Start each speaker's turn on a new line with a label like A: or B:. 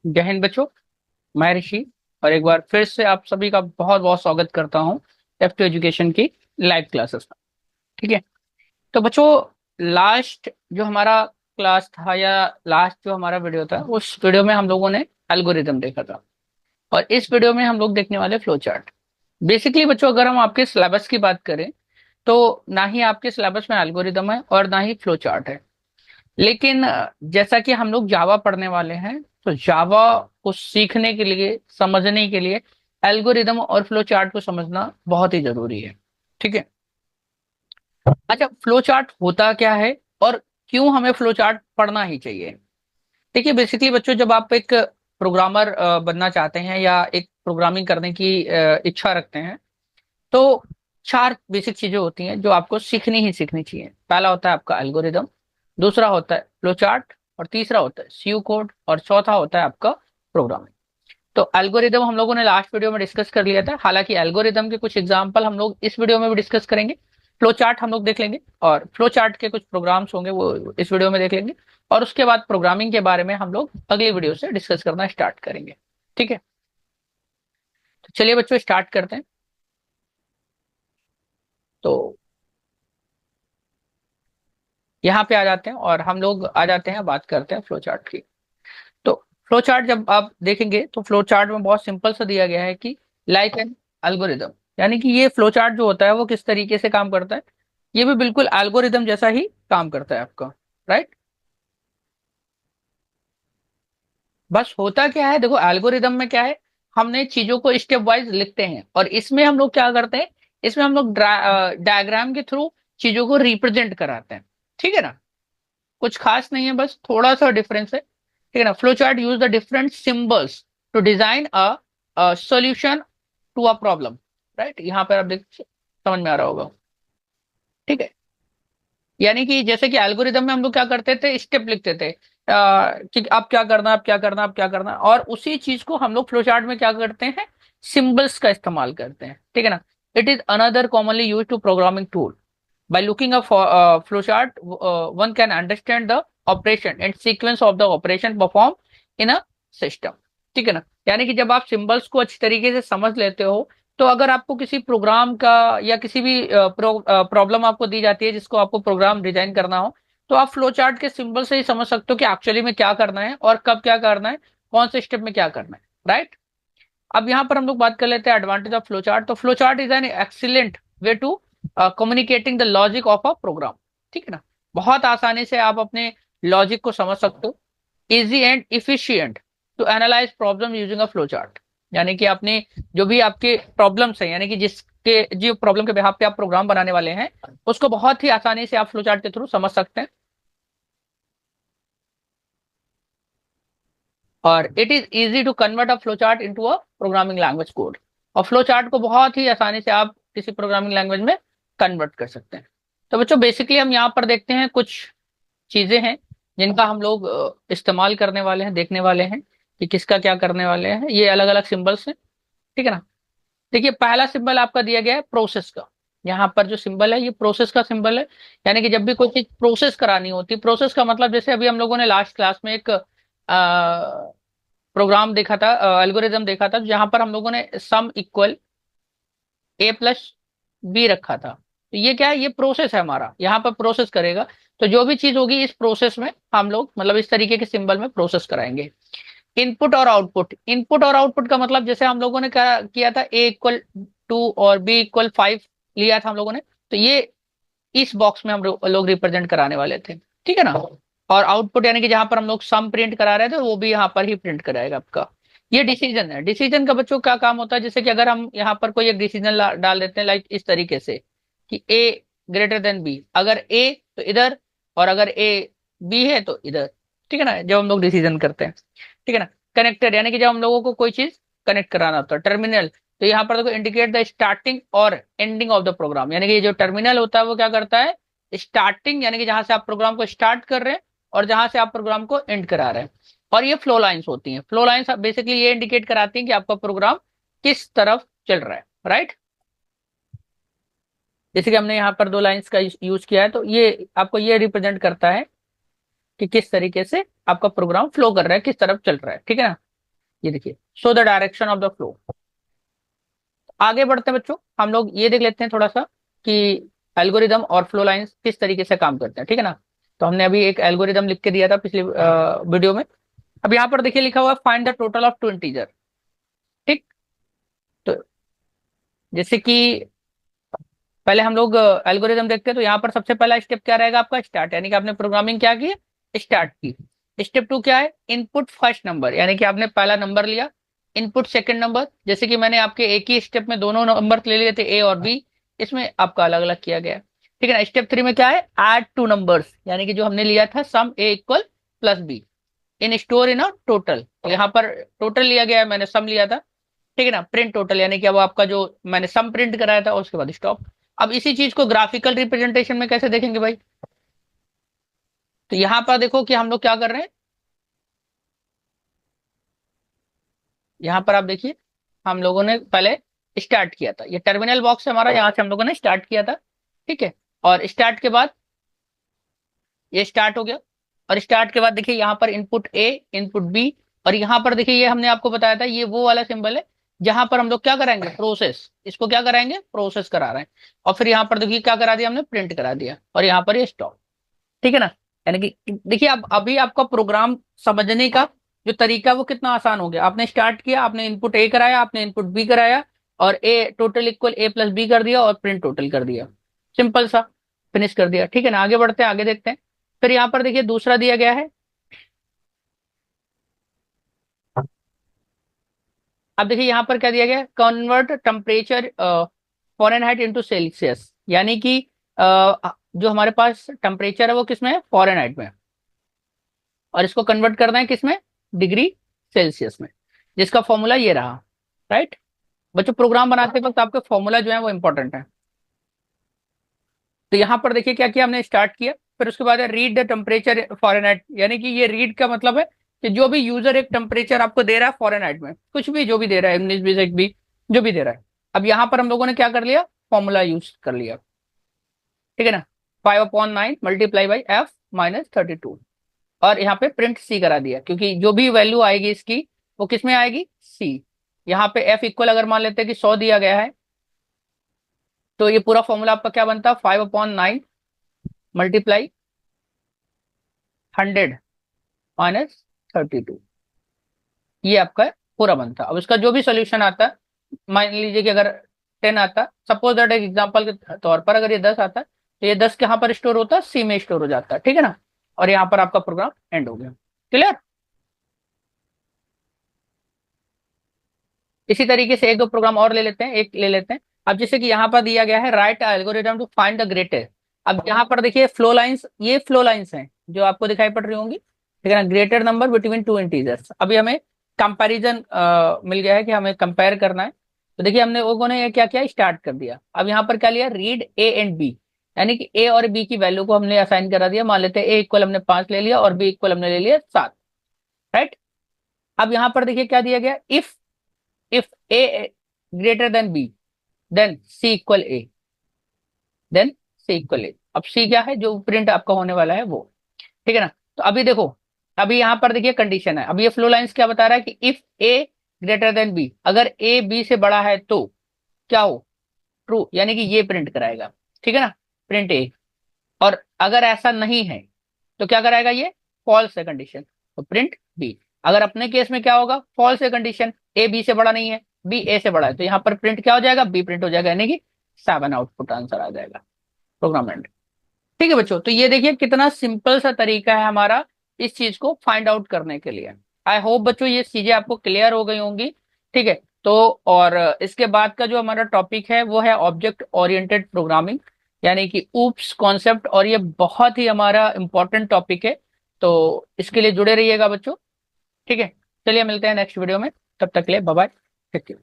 A: जय हिंद बच्चों। मैं ऋषि और एक बार फिर से आप सभी का बहुत बहुत स्वागत करता हूं F2 एजुकेशन की लाइव क्लासेस में। ठीक है। तो बच्चों, लास्ट जो हमारा क्लास था या लास्ट जो हमारा वीडियो था, उस वीडियो में हम लोगों ने एल्गोरिदम देखा था और इस वीडियो में हम लोग देखने वाले फ्लो चार्ट। बेसिकली बच्चों, अगर हम आपके सिलेबस की बात करें तो ना ही आपके सिलेबस में एल्गोरिदम है और ना ही फ्लो चार्ट है। लेकिन जैसा कि हम लोग जावा पढ़ने वाले हैं, तो जावा को सीखने के लिए, समझने के लिए एल्गोरिदम और फ्लो चार्ट को समझना बहुत ही जरूरी है। ठीक है। अच्छा, फ्लो चार्ट होता क्या है और क्यों हमें फ्लो चार्ट पढ़ना ही चाहिए? देखिए, बेसिकली बच्चों, जब आप एक प्रोग्रामर बनना चाहते हैं या एक प्रोग्रामिंग करने की इच्छा रखते हैं, तो चार बेसिक चीजें होती हैं जो आपको सीखनी ही सीखनी चाहिए। पहला होता है आपका एल्गोरिदम, दूसरा होता है फ्लो चार्ट, और तीसरा होता है सीयू कोड, और चौथा होता है आपका प्रोग्रामिंग। तो एल्गोरिदम हम लोगों ने लास्ट वीडियो में डिस्कस कर लिया था, हालांकि एल्गोरिदम के कुछ एग्जांपल हम लोग इस वीडियो में भी डिस्कस करेंगे। फ्लो चार्ट हम लोग देख लेंगे और फ्लो चार्ट के कुछ प्रोग्राम्स होंगे वो इस वीडियो में देख लेंगे, और उसके बाद प्रोग्रामिंग के बारे में हम लोग अगली वीडियो से डिस्कस करना स्टार्ट करेंगे। ठीक है। तो चलिए बच्चों, स्टार्ट करते हैं। तो यहाँ पे आ जाते हैं और हम लोग आ जाते हैं, बात करते हैं फ्लो चार्ट की। तो फ्लो चार्ट जब आप देखेंगे तो फ्लो चार्ट में बहुत सिंपल सा दिया गया है कि लाइक एन एल्गोरिदम, यानी कि ये फ्लो चार्ट जो होता है वो किस तरीके से काम करता है। ये भी बिल्कुल एल्गोरिदम जैसा ही काम करता है आपका। राइट। बस होता क्या है, देखो एल्गोरिदम में क्या है, हमने चीजों को स्टेप वाइज लिखते हैं और इसमें हम लोग क्या करते हैं, इसमें हम लोग डायग्राम के थ्रू चीजों को रिप्रेजेंट कराते हैं। ठीक है ना। कुछ खास नहीं है, बस थोड़ा सा डिफरेंस है। ठीक है ना। Flow chart use the different symbols to design a solution to a problem. Right, यहाँ पर आप देख समझ में आ रहा होगा। ठीक है। यानी कि जैसे कि एल्गोरिदम में हम लोग क्या करते थे, स्टेप लिखते थे कि अब क्या करना, अब क्या करना, अब क्या करना, और उसी चीज को हम लोग फ्लो चार्ट में क्या करते हैं, सिंबल्स का इस्तेमाल करते हैं। ठीक है ना। It is another commonly use to programming tool. By looking at flowchart, one can understand the operation and sequence of the operation performed in a system। ठीक है ना। यानी कि जब आप सिंबल्स को अच्छी तरीके से समझ लेते हो, तो अगर आपको किसी प्रोग्राम का या किसी भी प्रॉब्लम आपको दी जाती है जिसको आपको प्रोग्राम डिजाइन करना हो, तो आप फ्लो चार्ट के सिंबल से ही समझ सकते हो कि एक्चुअली में क्या करना है और कब क्या करना है, कौन से स्टेप में क्या करना है। राइट। अब यहाँ पर हम लोग बात कर लेते हैं एडवांटेज ऑफ फ्लो चार्ट। तो flow chart is an excellent way to communicating the logic of a program. ठीक है ना। बहुत आसानी से आप अपने लॉजिक को समझ सकते हो। Easy and efficient to analyse problem using a flow chart. यानी कि आपने जो भी आपके प्रॉब्लम्स हैं, यानी कि जिसके जो प्रॉब्लम के बिहाफ पे आप प्रोग्राम बनाने वाले हैं, उसको बहुत ही आसानी से आप फ्लो चार्ट के थ्रू समझ सकते हैं। और it is easy to convert a flow chart into a programming language code. और फ्लो चार्ट को बहुत ही आसानी से आप किसी प्रोग्रामिंग लैंग्वेज में कन्वर्ट कर सकते हैं। तो बच्चों, बेसिकली हम यहाँ पर देखते हैं कुछ चीजें हैं जिनका हम लोग इस्तेमाल करने वाले हैं, देखने वाले हैं कि किसका क्या करने वाले हैं। ये अलग अलग सिंबल्स हैं। ठीक है ना। देखिए, पहला सिंबल आपका दिया गया है प्रोसेस का। यहाँ पर जो सिंबल है ये प्रोसेस का सिंबल है। यानी कि जब भी कोई चीज प्रोसेस करानी होती है, प्रोसेस का मतलब जैसे अभी हम लोगों ने लास्ट क्लास में एक प्रोग्राम देखा था, एल्गोरिदम देखा था, जहां पर हम लोगों ने सम इक्वल ए प्लस बी रखा था। तो ये क्या है, ये प्रोसेस है हमारा, यहाँ पर प्रोसेस करेगा। तो जो भी चीज होगी इस प्रोसेस में हम लोग मतलब इस तरीके के सिंबल में प्रोसेस कराएंगे। इनपुट और आउटपुट, इनपुट और आउटपुट का मतलब जैसे हम लोगों ने क्या किया था, ए इक्वल 2 और बी इक्वल 5 लिया था हम लोगों ने। तो ये इस बॉक्स में हम लोग रिप्रेजेंट कराने वाले थे। ठीक है ना। और आउटपुट यानी कि जहां पर हम लोग सम प्रिंट करा रहे थे, वो भी यहाँ पर ही प्रिंट कराएगा आपका। ये डिसीजन है। डिसीजन का बच्चों क्या काम होता है, जैसे कि अगर हम यहाँ पर कोई एक डिसीजन डाल देते हैं लाइक इस तरीके से कि ए ग्रेटर देन बी, अगर ए तो इधर, और अगर ए बी है तो इधर। ठीक है ना, जब हम लोग डिसीजन करते हैं। ठीक है ना। कनेक्टेड यानी कि जब हम लोगों को कोई चीज कनेक्ट कराना होता है। टर्मिनल, तो यहाँ पर देखो इंडिकेट द स्टार्टिंग और एंडिंग ऑफ द प्रोग्राम। यानी कि ये जो टर्मिनल होता है वो क्या करता है, स्टार्टिंग यानी कि जहां से आप प्रोग्राम को स्टार्ट कर रहे हैं और जहां से आप प्रोग्राम को एंड करा रहे हैं। और ये फ्लो लाइंस होती हैं। फ्लो लाइंस बेसिकली ये इंडिकेट कराती हैं कि आपका प्रोग्राम किस तरफ चल रहा है। राइट। जैसे कि हमने यहाँ पर दो लाइंस का यूज किया है, तो ये आपको ये रिप्रेजेंट करता है कि किस तरीके से आपका प्रोग्राम फ्लो कर रहा है, किस तरफ चल रहा है। ठीक है ना। ये देखिए, show the direction of the flow. आगे बढ़ते हैं बच्चों, हम लोग ये देख लेते हैं थोड़ा सा कि एल्गोरिदम और फ्लो लाइंस किस तरीके से काम करते हैं, ठीक है ना। तो हमने अभी एक एल्गोरिदम लिख के दिया था पिछले वीडियो में। अब यहाँ पर देखिए लिखा हुआ है find the total of two integer. ठीक। तो जैसे कि पहले हम लोग एल्गोरिदम देखते हैं, तो यहाँ पर सबसे पहला स्टेप क्या रहेगा आपका, स्टार्ट, यानी कि आपने प्रोग्रामिंग क्या की, स्टार्ट की। स्टेप टू क्या है, इनपुट फर्स्ट नंबर, यानी कि आपने पहला नंबर लिया। इनपुट सेकंड नंबर, जैसे कि मैंने आपके एक ही स्टेप में दोनों नंबर ले लिए थे, ए और बी, इसमें आपका अलग अलग किया गया। ठीक है ना। स्टेप थ्री में क्या है, ऐड टू नंबर्स, यानी कि जो हमने लिया था sum A equal plus B in store in a total, तो यहाँ पर टोटल लिया गया है, मैंने सम लिया था। ठीक है ना। प्रिंट टोटल, यानी कि अब आपका जो मैंने सम प्रिंट कराया था, उसके बाद स्टॉप। अब इसी चीज को ग्राफिकल रिप्रेजेंटेशन में कैसे देखेंगे भाई, तो यहां पर देखो कि हम लोग क्या कर रहे हैं। यहां पर आप देखिए, हम लोगों ने पहले स्टार्ट किया था, ये टर्मिनल बॉक्स है हमारा, यहाँ से हम लोगों ने स्टार्ट किया था। ठीक है। और स्टार्ट के बाद ये स्टार्ट हो गया। और स्टार्ट के बाद देखिए यहाँ पर इनपुट ए, इनपुट बी, और यहाँ पर देखिए ये हमने आपको बताया था, ये वो वाला सिंबल है जहां पर हम लोग क्या कराएंगे, प्रोसेस, इसको क्या कराएंगे, प्रोसेस करा रहे हैं। और फिर यहाँ पर देखिए क्या करा दिया हमने, प्रिंट करा दिया, और यहाँ पर ये स्टॉप। ठीक है ना। यानी कि देखिए अब अभी आपका प्रोग्राम समझने का जो तरीका है वो कितना आसान हो गया। आपने स्टार्ट किया, आपने इनपुट ए कराया, आपने इनपुट बी कराया, और ए टोटल इक्वल ए प्लस बी कर दिया, और प्रिंट टोटल कर दिया, सिंपल सा, फिनिश कर दिया। ठीक है ना। आगे बढ़ते हैं, आगे देखते हैं। फिर यहाँ पर देखिए दूसरा दिया गया है। अब देखिए यहाँ पर क्या दिया गया है, convert temperature Fahrenheit into Celsius, यानी कि जो हमारे पास टेम्परेचर है वो किसमें है, फॉरेनहाइट में, और इसको कन्वर्ट करना है किसमें, डिग्री सेल्सियस में, जिसका फॉर्मूला ये रहा। राइट। बच्चों प्रोग्राम बनाते वक्त आपके फॉर्मूला जो है वो इंपॉर्टेंट है। तो यहाँ पर देखिए क्या किया हमने, स्टार्ट किया, फिर उसके बाद रीड द टेम्परेचर फॉरेनहाइट, यानी कि ये रीड का मतलब है कि जो भी यूजर एक टेम्परेचर आपको दे रहा है फॉरेनहाइट में, कुछ भी जो भी दे रहा है, 19 20 एक भी जो भी दे रहा है। अब यहाँ पर हम लोगों ने क्या कर लिया, फॉर्मूला यूज कर लिया। ठीक है ना। 5/9 मल्टीप्लाई बाई एफ माइनस 32, और यहाँ पे प्रिंट सी करा दिया, क्योंकि जो भी वैल्यू आएगी इसकी वो किस में आएगी, सी। यहाँ पे एफ इक्वल अगर मान लेते हैं कि 100 दिया गया है, तो ये पूरा फॉर्मूला आपका क्या बनता है, 5/9 मल्टीप्लाई 100 माइनस 32, ये आपका पूरा बनता। अब इसका जो भी सोल्यूशन आता है, मान लीजिए कि अगर 10 आता, सपोज दैट एक एग्जांपल के तौर पर अगर ये 10 आता, तो ये 10 कहाँ पर स्टोर होता है, सी में स्टोर हो जाता है। ठीक है ना। और यहाँ पर आपका प्रोग्राम एंड हो गया। क्लियर। इसी तरीके से एक दो प्रोग्राम और ले लेते हैं, एक ले लेते हैं। अब जैसे कि यहाँ पर दिया गया है right algorithm to find the greatest. अब यहाँ पर देखिए फ्लो लाइंस, ये फ्लो लाइंस हैं जो आपको दिखाई पड़ रही होंगी, ठीक है ना, greater number between two integers. अभी हमें कंपैरिजन मिल गया है कि हमें कंपेयर करना है। तो देखिए हमने लोगों ने क्या किया, स्टार्ट कर दिया। अब यहाँ पर क्या लिया, रीड ए एंड बी, यानी कि ए और बी की वैल्यू को हमने असाइन करा दिया। मान लेते हैं ए इक्वल हमने 5 ले लिया, और बी इक्वल हमने ले लिया 7। राइट। अब यहाँ पर देखिए क्या दिया गया, if A greater than B then C equal A, then C equal A. अब सी क्या है, जो प्रिंट आपका होने वाला है वो। ठीक है ना। तो अभी देखो, अभी यहाँ पर देखिए कंडीशन है, अब ये फ्लो लाइंस क्या बता रहा है कि if A greater than B, अगर ए बी से बड़ा है तो क्या हो, ट्रू, यानी कि ये प्रिंट कराएगा। ठीक है ना, प्रिंट ए। और अगर ऐसा नहीं है तो क्या कराएगा, ये फॉल्स है कंडीशन, तो प्रिंट बी। अगर अपने केस में क्या होगा, फॉल्स है कंडीशन, ए बी से बड़ा नहीं है, बी ए से बड़ा है, तो यहाँ पर प्रिंट क्या हो जाएगा, बी प्रिंट हो जाएगा, यानी कि 7 आउटपुट आंसर आ जाएगा, प्रोग्राम एंड। ठीक है बच्चों, तो ये देखिए कितना सिंपल सा तरीका है हमारा इस चीज को फाइंड आउट करने के लिए। आई होप बच्चों ये चीजें आपको क्लियर हो गई होंगी। ठीक है। तो और इसके बाद का जो हमारा टॉपिक है वो है ऑब्जेक्ट ओरिएंटेड प्रोग्रामिंग, यानी कि ऊप्स कॉन्सेप्ट, और ये बहुत ही हमारा इंपॉर्टेंट टॉपिक है। तो इसके लिए जुड़े रहिएगा बच्चों। ठीक है। चलिए मिलते हैं नेक्स्ट वीडियो में, तब तक के लिए बाय बाय, टेक केयर।